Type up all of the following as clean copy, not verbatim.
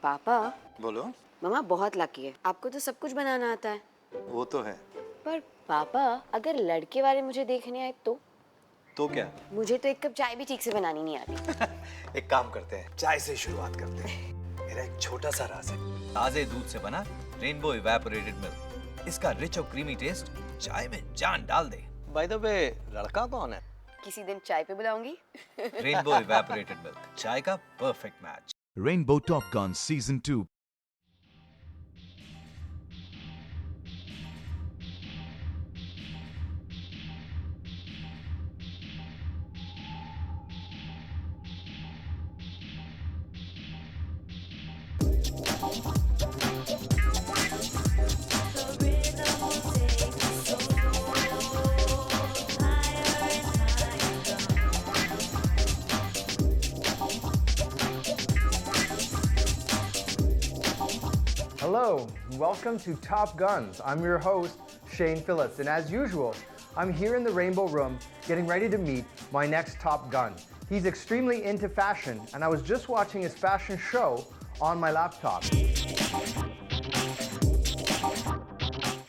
पापा। बोलो। मम्मा बहुत लकी है, आपको तो सब कुछ बनाना आता है। वो तो है। पर पापा, अगर लड़के वाले मुझे देखने आए तो क्या? मुझे तो एक कप चाय भी ठीक से बनानी नहीं आती। एक काम करते हैं, चाय से शुरुआत करते हैं। मेरा एक छोटा सा राज है। ताजे दूध से बना रेनबो इवेपोरेटेड मिल्क। इसका रिच और क्रीमी टेस्ट चाय में जान डाल दे। बाय द वे, लड़का कौन है? किसी दिन चाय पे बुलाऊंगी। रेनबो इवेपोरेटेड मिल्क, चाय का perfect match. Rainbow Top Guns Season 2. Hello, welcome to Top Guns. I'm your host, Shane Phillips, and as usual, I'm here in the Rainbow Room getting ready to meet my next Top Gun. He's extremely into fashion, and I was just watching his fashion show on my laptop.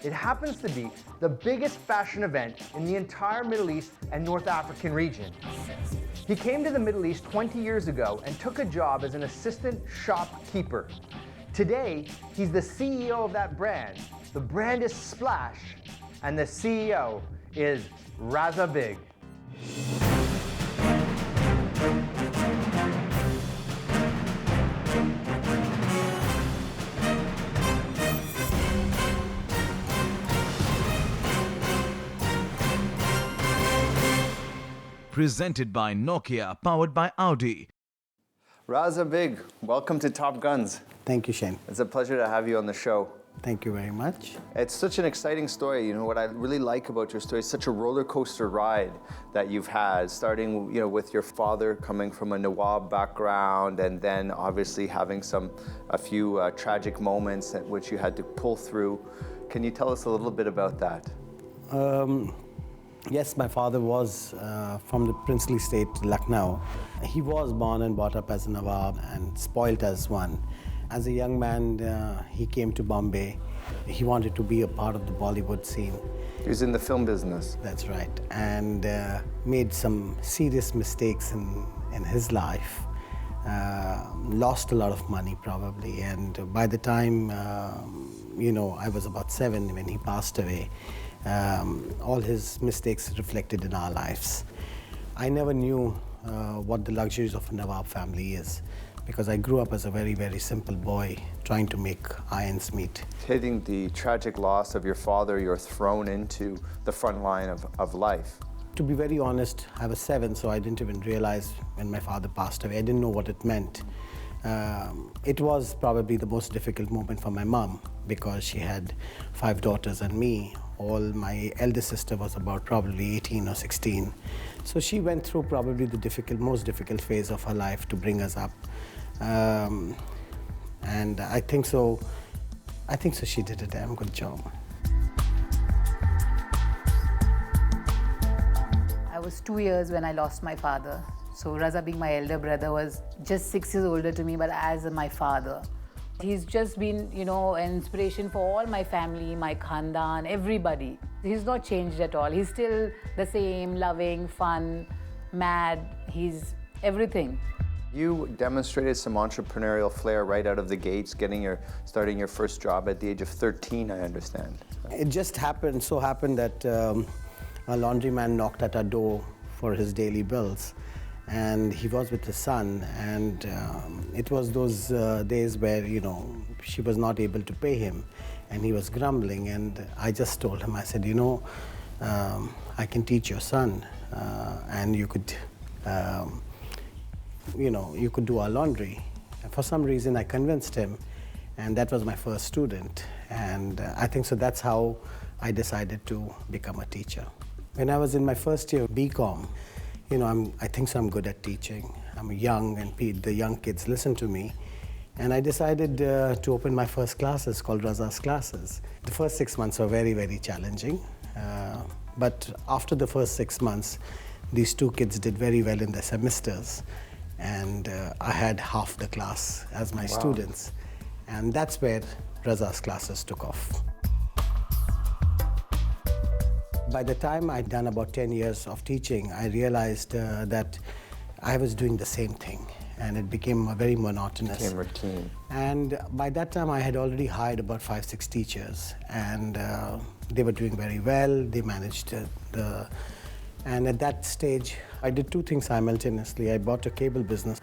It happens to be the biggest fashion event in the entire Middle East and North African region. He came to the Middle East 20 years ago and took a job as an assistant shopkeeper. Today, he's the CEO of that brand. The brand is Splash, and the CEO is Raza Beig. Presented by Nokia, powered by AUDI. Raza Beig, welcome to Top Guns. Thank you, Shane. It's a pleasure to have you on the show. Thank you very much. It's such an exciting story. You know, what I really like about your story is such a roller coaster ride that you've had, starting, with your father coming from a Nawab background, and then obviously having a few tragic moments at which you had to pull through. Can you tell us a little bit about that? Yes, my father was from the princely state, Lucknow. He was born and brought up as a Nawab and spoilt as one. As a young man, he came to Bombay. He wanted to be a part of the Bollywood scene. He was in the film business. That's right. And made some serious mistakes in his life. Lost a lot of money, probably. And by the time, I was about 7 when he passed away, all his mistakes reflected in our lives. I never knew what the luxuries of a Nawab family is, because I grew up as a very, very simple boy trying to make ends meet. Hitting the tragic loss of your father, you're thrown into the front line of life. To be very honest, I was 7, so I didn't even realize when my father passed away. I didn't know what it meant. It was probably the most difficult moment for my mom, because she had 5 daughters and me. My eldest sister was about probably 18 or 16. So she went through probably the most difficult phase of her life to bring us up. And I think so she did a damn good job. I was 2 years when I lost my father. So Raza being my elder brother was just 6 years older to me, but as my father. He's just been, an inspiration for all my family, my khandan, everybody. He's not changed at all. He's still the same, loving, fun, mad. He's everything. You demonstrated some entrepreneurial flair right out of the gates, starting your first job at the age of 13, I understand. It just so happened that a laundryman knocked at our door for his daily bills. And he was with his son, and it was those days where, she was not able to pay him, and he was grumbling, and I just told him, I said, I can teach your son, and you could do our laundry. And for some reason, I convinced him, and that was my first student. And I think so that's how I decided to become a teacher. When I was in my first year of BCom, I think so I'm good at teaching. I'm young, and the young kids listen to me. And I decided to open my first classes called Raza's Classes. The first 6 months were very, very challenging. But after the first 6 months, these 2 kids did very well in their semesters. and I had half the class as my students, and that's where Raza's classes took off. By the time I'd done about 10 years of teaching, I realized that I was doing the same thing, and it became very monotonous. Became routine. And by that time, I had already hired about 5-6 teachers, and they were doing very well. They managed and at that stage, I did two things simultaneously. I bought a cable business,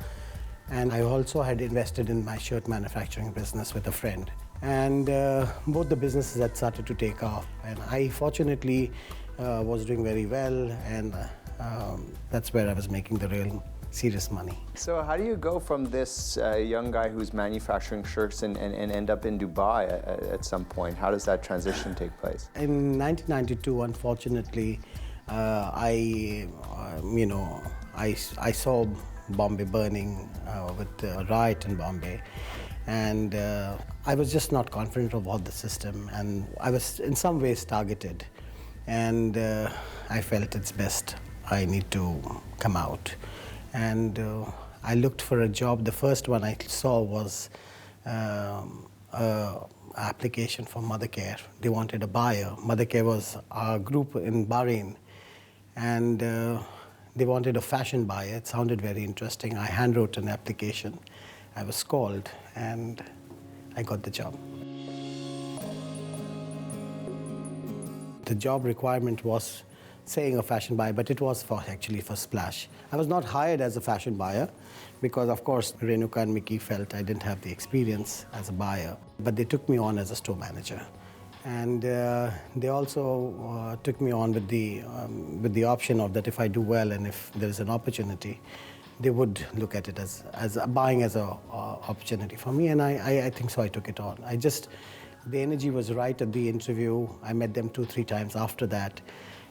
and I also had invested in my shirt manufacturing business with a friend. And both the businesses had started to take off, and I fortunately was doing very well, and that's where I was making the real serious money. So how do you go from this young guy who's manufacturing shirts and end up in Dubai at some point? How does that transition take place? In 1992, unfortunately, I saw Bombay burning with a riot in Bombay, and I was just not confident about the system, and I was in some ways targeted, and I felt it's best I need to come out. And I looked for a job. The first one I saw was application for Mothercare. They wanted a buyer. Mothercare was a group in Bahrain, and they wanted a fashion buyer. It sounded very interesting. I handwrote an application. I was called, and I got the job. The job requirement was saying a fashion buyer, but it was actually for Splash. I was not hired as a fashion buyer because, of course, Renuka and Mickey felt I didn't have the experience as a buyer, but they took me on as a store manager. And they also took me on with the option of that if I do well and if there is an opportunity, they would look at it as buying as an opportunity for me, and I think so I took it on. The energy was right at the interview. I met them 2-3 times after that,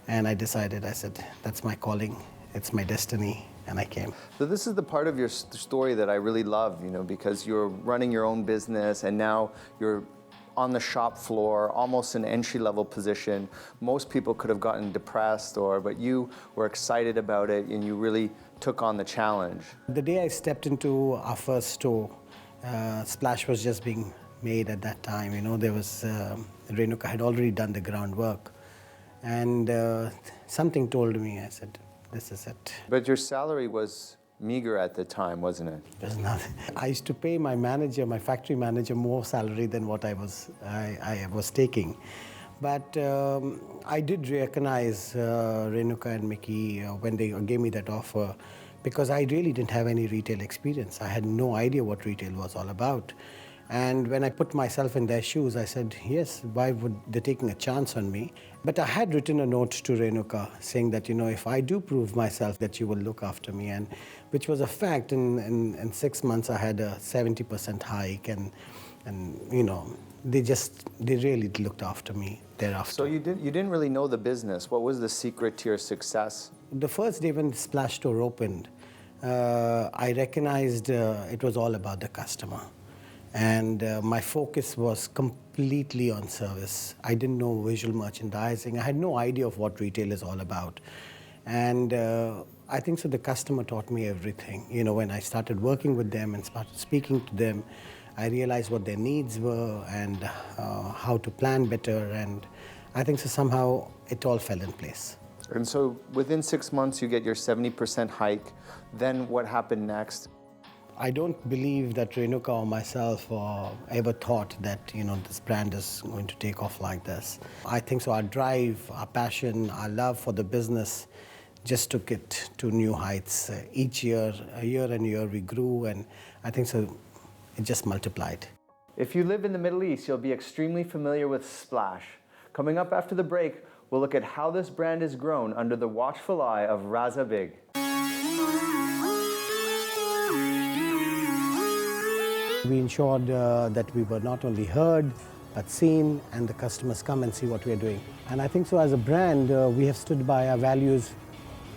and I decided, I said, that's my calling, it's my destiny, and I came. So this is the part of your story that I really love, because you're running your own business and now you're on the shop floor, almost an entry-level position. Most people could have gotten depressed, but you were excited about it and you really took on the challenge. The day I stepped into our first store, Splash was just being made at that time. There was, Renuka had already done the groundwork. And something told me, I said, this is it. But your salary was meager at the time, wasn't it? It was nothing. I used to pay my manager, my factory manager, more salary than what I was taking. But I did recognize Renuka and Mickey when they gave me that offer, because I really didn't have any retail experience. I had no idea what retail was all about. And when I put myself in their shoes, I said, yes, why would they taking a chance on me? But I had written a note to Renuka saying that, if I do prove myself, that you will look after me, and which was a fact. In 6 months, I had a 70% hike, and they really looked after me thereafter. So you didn't really know the business. What was the secret to your success? The first day when the Splash store opened, I recognized it was all about the customer. And my focus was completely on service. I didn't know visual merchandising. I had no idea of what retail is all about. And I think so the customer taught me everything. When I started working with them and started speaking to them, I realized what their needs were and how to plan better. And I think so somehow it all fell in place. And so within 6 months, you get your 70% hike. Then what happened next? I don't believe that Renuka or myself ever thought that this brand is going to take off like this. I think so our drive, our passion, our love for the business just took it to new heights. Each year, year and year, we grew, and I think so it just multiplied. If you live in the Middle East, you'll be extremely familiar with Splash. Coming up after the break, we'll look at how this brand has grown under the watchful eye of Raza Beig. We ensured that we were not only heard, but seen, and the customers come and see what we are doing. And I think so as a brand, we have stood by our values.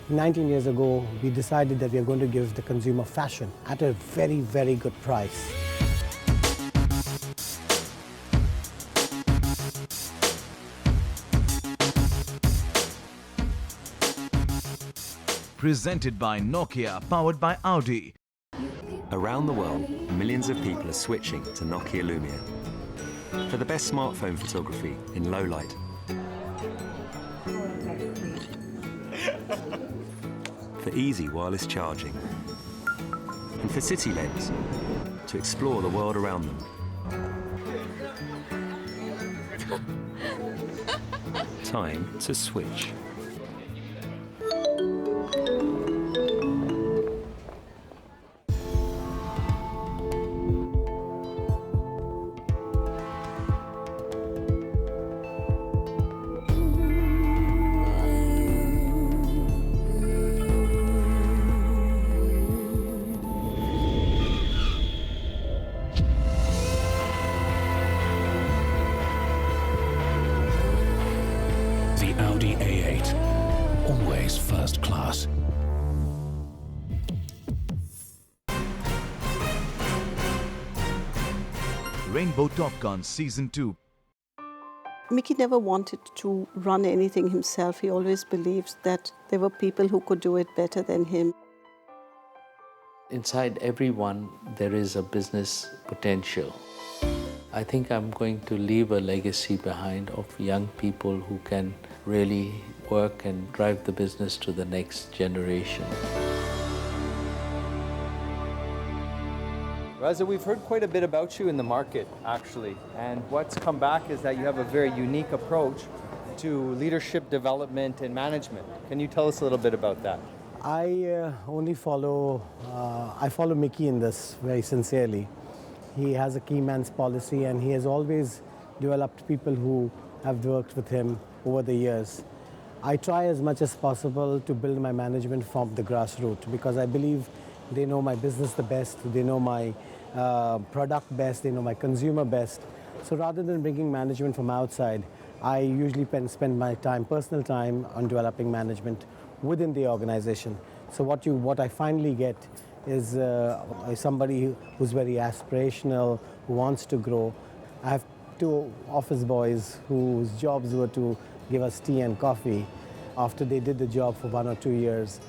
19 years ago, we decided that we are going to give the consumer fashion at a very, very good price. Presented by Nokia, powered by Audi. Around the world, millions of people are switching to Nokia Lumia for the best smartphone photography in low light. For easy wireless charging. And for city lens, to explore the world around them. Time to switch. The Audi A8, always first class. Rainbow Top Guns Season 2. Mickey never wanted to run anything himself. He always believed that there were people who could do it better than him. Inside everyone, there is a business potential. I think I'm going to leave a legacy behind of young people who can really work and drive the business to the next generation. Raza, we've heard quite a bit about you in the market, actually. And what's come back is that you have a very unique approach to leadership development and management. Can you tell us a little bit about that? I follow Mickey in this very sincerely. He has a key man's policy, and he has always developed people who have worked with him over the years. I try as much as possible to build my management from the grassroots because I believe they know my business the best, they know my product best, they know my consumer best. So rather than bringing management from outside, I usually spend my time, personal time, on developing management within the organization. So what I finally get is somebody who's very aspirational, who wants to grow. I have 2 office boys whose jobs were to give us tea and coffee. After they did the job for 1 or 2 years,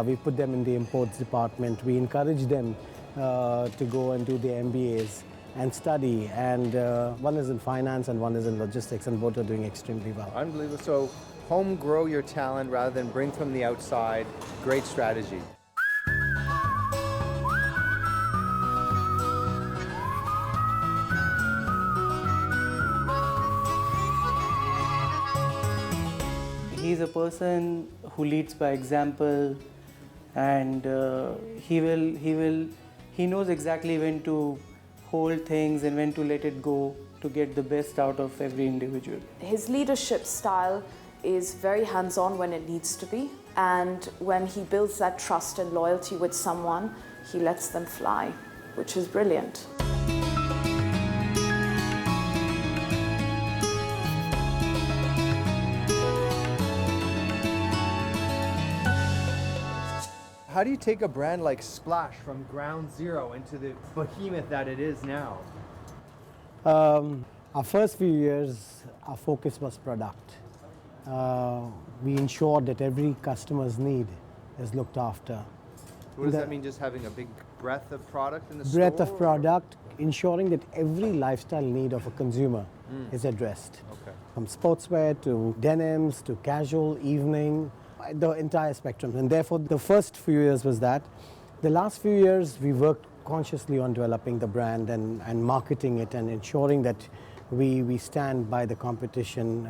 we put them in the imports department. We encourage them to go and do their MBAs and study. And one is in finance and one is in logistics, and both are doing extremely well. Unbelievable. So home grow your talent rather than bring from the outside. Great strategy. He's a person who leads by example, and he knows exactly when to hold things and when to let it go to get the best out of every individual. His leadership style is very hands-on when it needs to be, and when he builds that trust and loyalty with someone, he lets them fly, which is brilliant. How do you take a brand like Splash from ground zero into the behemoth that it is now? Our first few years, our focus was product. We ensured that every customer's need is looked after. What does that mean, just having a big breadth of product in the store? Breadth of product, ensuring that every lifestyle need of a consumer is addressed. Okay. From sportswear to denims to casual, evening, the entire spectrum. And therefore, the first few years was that. The last few years, we worked consciously on developing the brand and marketing it and ensuring that we stand by the competition,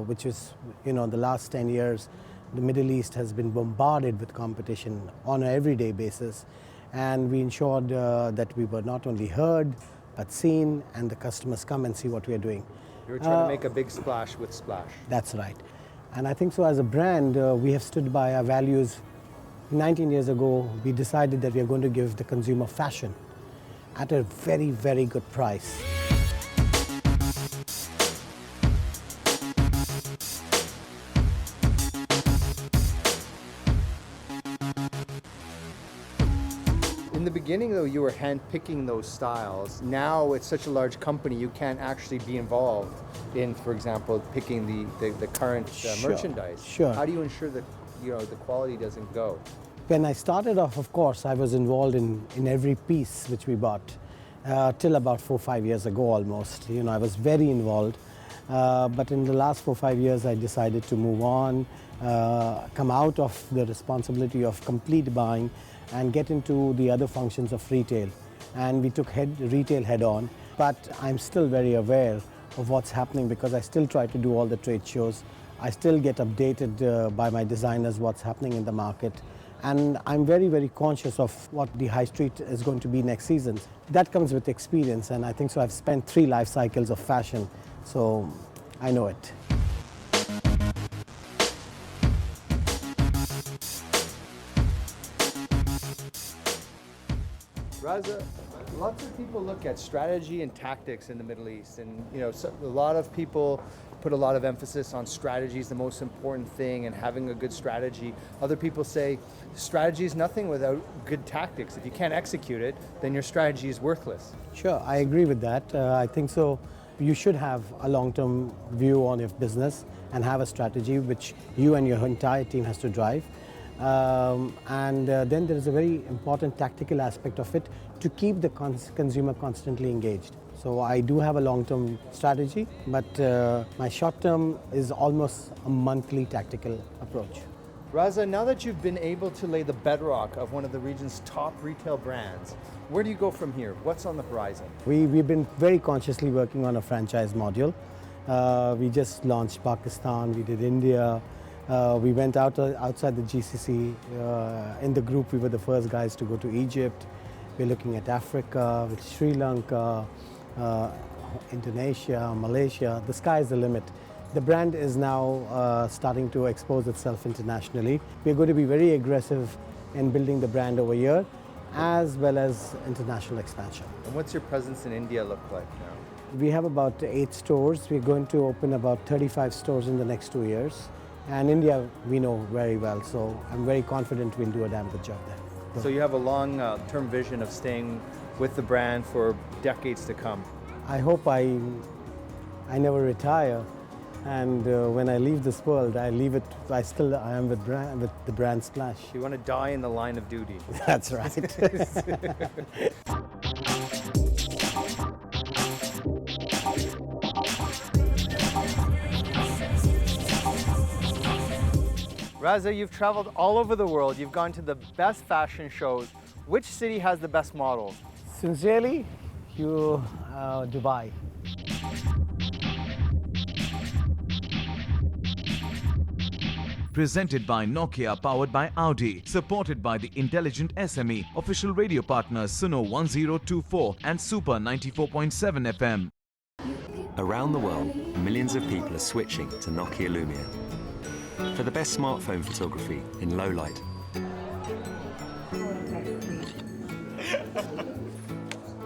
which is, the last 10 years, the Middle East has been bombarded with competition on an everyday basis. And we ensured that we were not only heard, but seen, and the customers come and see what we are doing. You were trying to make a big splash with Splash. That's right. And I think so as a brand, we have stood by our values. 19 years ago, we decided that we are going to give the consumer fashion at a very, very good price. In the beginning, though, you were hand-picking those styles. Now it's such a large company, you can't actually be involved in, for example, picking the current merchandise. Sure. How do you ensure that the quality doesn't go? When I started off, of course, I was involved in every piece which we bought till about 4-5 years ago almost. You know, I was very involved. But in the last 4-5 years, I decided to move on, come out of the responsibility of complete buying and get into the other functions of retail. And we took retail head on. But I'm still very aware of what's happening because I still try to do all the trade shows. I still get updated by my designers what's happening in the market. And I'm very, very conscious of what the high street is going to be next season. That comes with experience, and I think so I've spent 3 life cycles of fashion, so I know it. Raza, lots of people look at strategy and tactics in the Middle East, and you know, a lot of people put a lot of emphasis on strategy is the most important thing and having a good strategy. Other people say strategy is nothing without good tactics. If you can't execute it, then your strategy is worthless. Sure, I agree with that. I think so. You should have a long-term view on your business and have a strategy which you and your entire team has to drive. Then there is a very important tactical aspect of it to keep the consumer constantly engaged. So I do have a long-term strategy, but my short-term is almost a monthly tactical approach. Raza, now that you've been able to lay the bedrock of one of the region's top retail brands, where do you go from here? What's on the horizon? We've been very consciously working on a franchise module. We just launched Pakistan, we did India, we went outside the GCC. In the group, we were the first guys to go to Egypt. We're looking at Africa, with Sri Lanka, Indonesia, Malaysia. The sky is the limit. The brand is now starting to expose itself internationally. We're going to be very aggressive in building the brand over here, as well as international expansion. And what's your presence in India look like now? We have about 8 stores. We're going to open about 35 stores in the next 2 years. And India, we know very well, so I'm very confident we'll do a damn good job there. So you have a long-term vision of staying with the brand for decades to come. I hope I never retire, and when I leave this world, I leave it. I am with the brand Splash. You want to die in the line of duty. That's right. Raza, you've traveled all over the world. You've gone to the best fashion shows. Which city has the best models? Sincerely, Dubai. Presented by Nokia, powered by Audi, supported by the Intelligent SME, official radio partners Suno 1024 and Super 94.7 FM. Around the world, millions of people are switching to Nokia Lumia for the best smartphone photography in low light.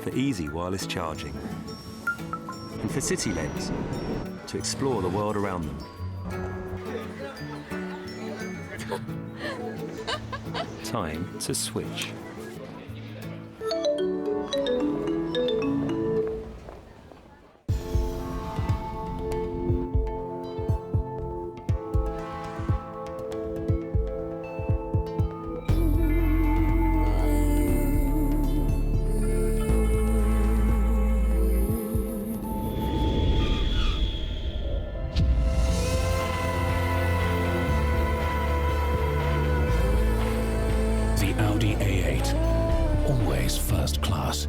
For easy wireless charging. And for city lens, to explore the world around them. Time to switch. The Audi A8, always first class.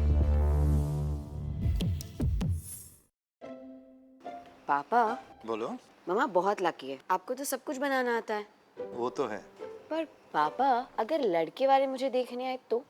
पापा, बोलो। मम्मा बहुत lucky है, आपको तो सब कुछ बनाना आता है। वो तो है। पर पापा, अगर लड़के वाले मुझे देखने आए तो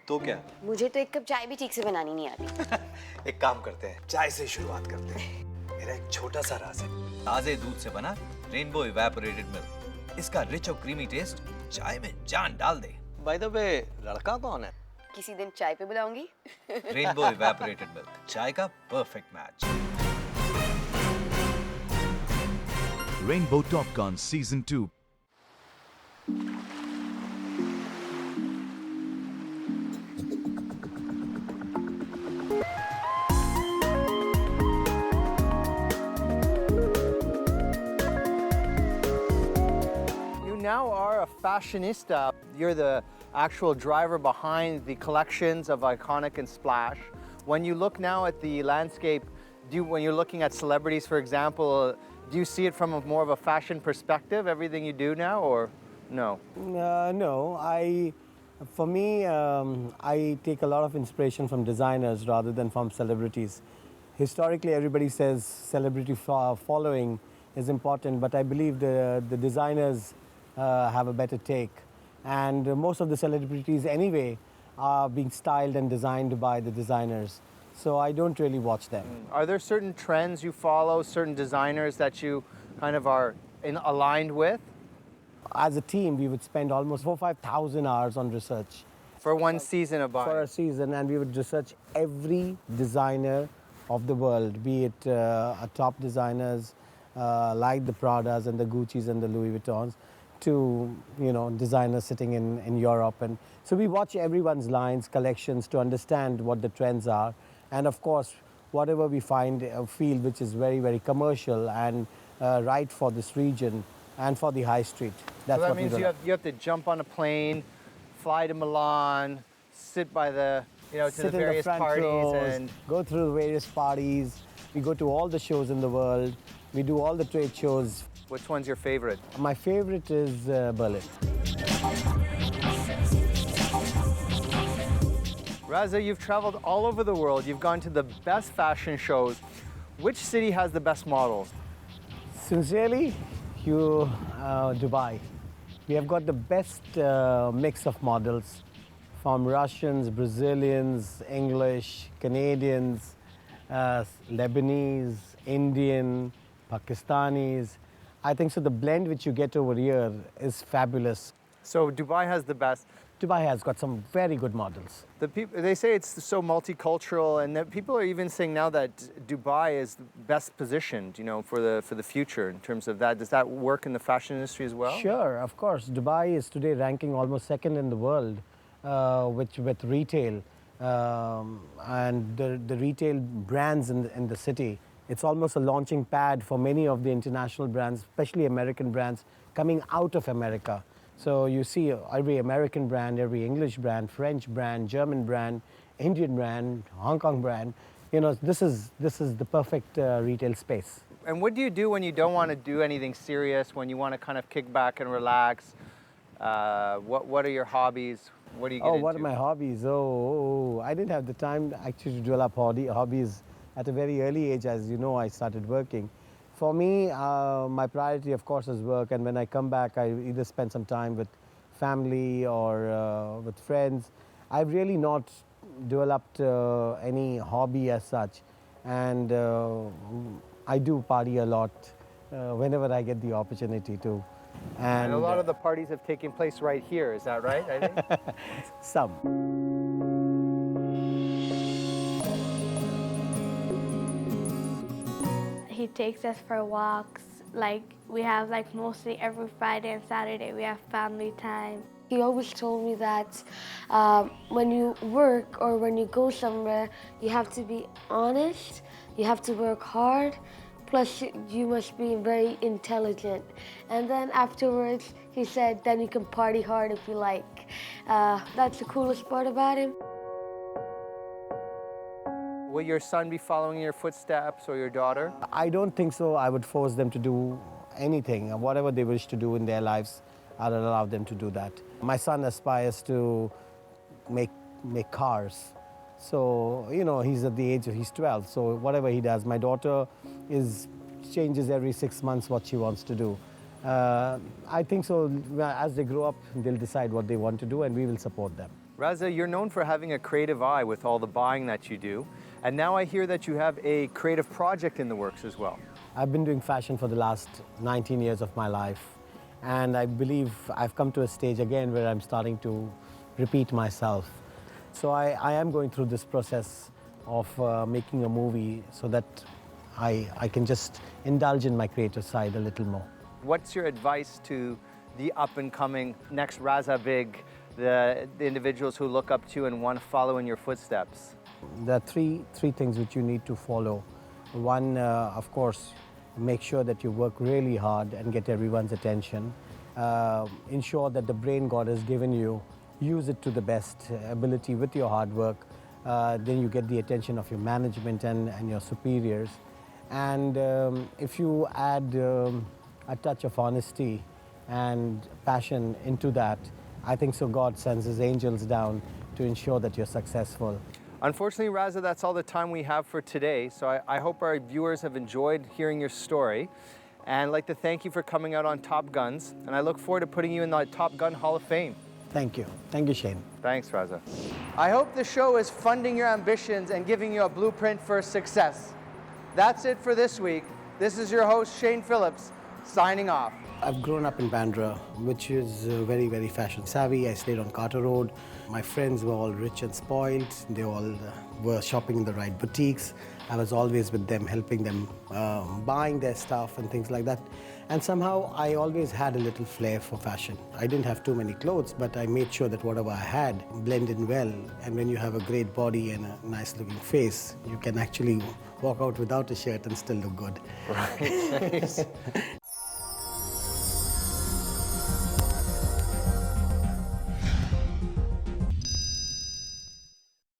क्या? मुझे तो एक कप चाय भी ठीक से बनानी नहीं आती। एक काम करते हैं, चाय से शुरुआत करते हैं। मेरा एक छोटा सा राज है, ताजे दूध से बना रेनबो इवेपोरेटेड मिल्क। इसका रिच और क्रीमी टेस्ट चाय में जान डाल दे। बाय द वे, लड़का कौन है? किसी दिन चाय पे बुलाऊंगी। रेनबो इवेपोरेटेड मिल्क, चाय का perfect match. Rainbow Top Guns Season 2. You now are a fashionista, you're the actual driver behind the collections of Iconic and Splash. When you look now at the landscape, when you're looking at celebrities, for example, do you see it from more of a fashion perspective, everything you do now, or no? No, for me, I take a lot of inspiration from designers rather than from celebrities. Historically, everybody says celebrity following is important, but I believe the designers have a better take. And most of the celebrities anyway are being styled and designed by the designers. So I don't really watch them. Are there certain trends you follow, certain designers that you kind of are aligned with? As a team, we would spend almost 4,000 to 5,000 hours on research. For one season of buying? For a season, and we would research every designer of the world, be it top designers like the Pradas and the Gucci's and the Louis Vuittons, to designers sitting in Europe. And so we watch everyone's lines, collections to understand what the trends are. And of course, whatever we find a field which is very, very commercial and right for this region and for the high street. That's so that what means we do. you have to jump on a plane, fly to Milan, sit by the, to Sit the in various front parties rows, and go through various parties. We go to all the shows in the world. We do all the trade shows. Which one's your favorite? My favorite is Berlin. Raza, you've traveled all over the world. You've gone to the best fashion shows. Which city has the best models? Sincerely, Dubai. We have got the best mix of models from Russians, Brazilians, English, Canadians, Lebanese, Indian, Pakistanis. I think so the blend which you get over here is fabulous. So Dubai has the best. Dubai has got some very good models. They say it's so multicultural, and that people are even saying now that Dubai is best positioned, for the future in terms of that. Does that work in the fashion industry as well? Sure, of course. Dubai is today ranking almost second in the world with retail and the retail brands in the city. It's almost a launching pad for many of the international brands, especially American brands, coming out of America. So you see every American brand, every English brand, French brand, German brand, Indian brand, Hong Kong brand. This is the perfect retail space. And what do you do when you don't want to do anything serious, when you want to kind of kick back and relax? What are your hobbies? What do you get into? What are my hobbies? I didn't have the time actually to develop hobbies at a very early age. As you know, I started working. For me, my priority, of course, is work. And when I come back, I either spend some time with family or with friends. I've really not developed any hobby as such. And I do party a lot whenever I get the opportunity to. And a lot of the parties have taken place right here. Is that right, I think? Some. He takes us for walks. We have mostly every Friday and Saturday we have family time. He always told me that when you work or when you go somewhere, you have to be honest, you have to work hard, plus you must be very intelligent. And then afterwards, he said, then you can party hard if you like. That's the coolest part about him. Will your son be following your footsteps or your daughter? I don't think so. I would force them to do anything. Whatever they wish to do in their lives, I'll allow them to do that. My son aspires to make cars. So, he's at the age of, he's 12. So whatever he does, my daughter changes every 6 months what she wants to do. I think so, as they grow up, they'll decide what they want to do and we will support them. Raza, you're known for having a creative eye with all the buying that you do. And now I hear that you have a creative project in the works as well. I've been doing fashion for the last 19 years of my life. And I believe I've come to a stage again where I'm starting to repeat myself. So I am going through this process of making a movie so that I can just indulge in my creative side a little more. What's your advice to the up-and-coming next Raza Beig, the individuals who look up to you and want to follow in your footsteps? There are three things which you need to follow. One, of course, make sure that you work really hard and get everyone's attention. ensure that the brain God has given you, use it to the best ability with your hard work. Then you get the attention of your management and your superiors. And if you add a touch of honesty and passion into that, I think so God sends his angels down to ensure that you're successful. Unfortunately, Raza, that's all the time we have for today. So I hope our viewers have enjoyed hearing your story. And I'd like to thank you for coming out on Top Guns. And I look forward to putting you in the Top Gun Hall of Fame. Thank you. Thank you, Shane. Thanks, Raza. I hope the show is funding your ambitions and giving you a blueprint for success. That's it for this week. This is your host, Shane Phillips, signing off. I've grown up in Bandra, which is very, very fashion savvy. I stayed on Carter Road. My friends were all rich and spoiled. They all were shopping in the right boutiques. I was always with them, helping them, buying their stuff and things like that. And somehow I always had a little flair for fashion. I didn't have too many clothes, but I made sure that whatever I had blended well. And when you have a great body and a nice looking face, you can actually walk out without a shirt and still look good. Right.